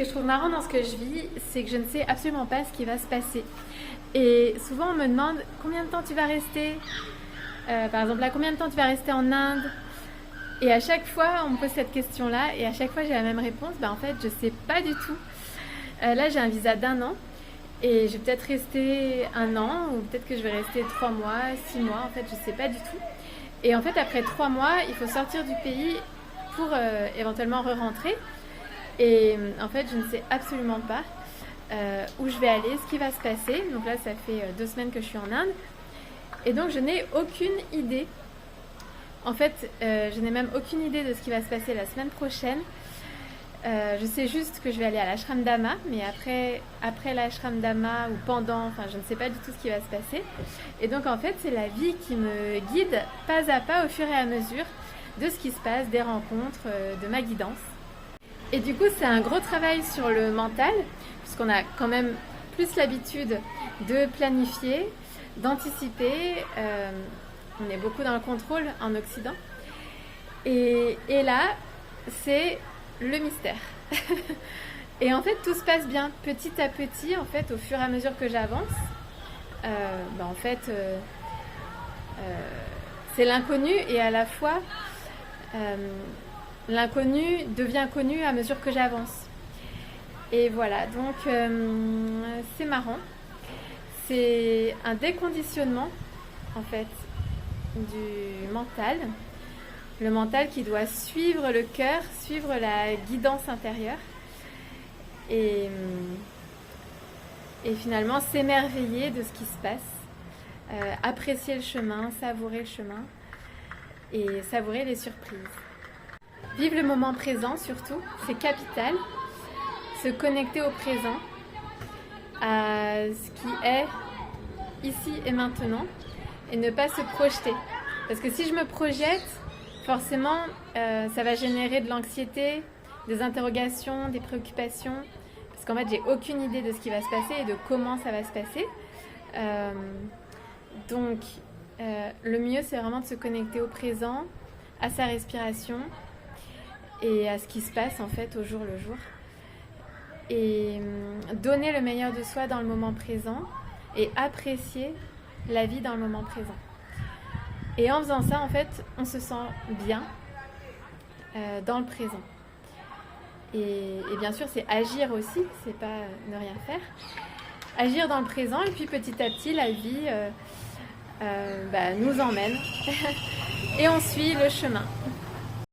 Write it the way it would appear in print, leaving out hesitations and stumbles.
que je trouve marrant dans ce que je vis, c'est que je ne sais absolument pas ce qui va se passer. Et souvent on me demande combien de temps tu vas rester. Par exemple, là, combien de temps tu vas rester en Inde? Et à chaque fois, on me pose cette question-là, et à chaque fois, j'ai la même réponse. En fait, je sais pas du tout. Là, j'ai un visa d'1 an, et je vais peut-être rester 1 an, ou peut-être que je vais rester 3 mois, 6 mois. En fait, je sais pas du tout. Et en fait, après 3 mois, il faut sortir du pays pour éventuellement re-rentrer. Et en fait, je ne sais absolument pas où je vais aller, ce qui va se passer. Donc là, ça fait 2 semaines que je suis en Inde. Et donc, je n'ai aucune idée. En fait, je n'ai même aucune idée de ce qui va se passer la semaine prochaine. Je sais juste que je vais aller à l'ashram Dhamma, mais après l'ashram Dhamma ou pendant, enfin, je ne sais pas du tout ce qui va se passer. Et donc, en fait, c'est la vie qui me guide pas à pas au fur et à mesure de ce qui se passe, des rencontres, de ma guidance. Et du coup, c'est un gros travail sur le mental, puisqu'on a quand même plus l'habitude de planifier, d'anticiper. On est beaucoup dans le contrôle en Occident. Et là, c'est le mystère. Et en fait, tout se passe bien petit à petit, en fait, au fur et à mesure que j'avance. En fait, c'est l'inconnu, et à la fois, l'inconnu devient connu à mesure que j'avance. Et voilà, donc c'est marrant. C'est un déconditionnement, en fait, du mental. Le mental qui doit suivre le cœur, suivre la guidance intérieure. Et finalement s'émerveiller de ce qui se passe. Apprécier le chemin, savourer le chemin. Et savourer les surprises. Vivre le moment présent surtout, c'est capital. Se connecter au présent, à ce qui est ici et maintenant, et ne pas se projeter. Parce que si je me projette, forcément, ça va générer de l'anxiété, des interrogations, des préoccupations, parce qu'en fait, j'ai aucune idée de ce qui va se passer et de comment ça va se passer. Donc, le mieux, c'est vraiment de se connecter au présent, à sa respiration et à ce qui se passe en fait au jour le jour. Et donner le meilleur de soi dans le moment présent et apprécier la vie dans le moment présent. Et en faisant ça, en fait, on se sent bien dans le présent. Et bien sûr, c'est agir aussi, c'est pas ne rien faire. Agir dans le présent, et puis petit à petit, la vie nous emmène et on suit le chemin.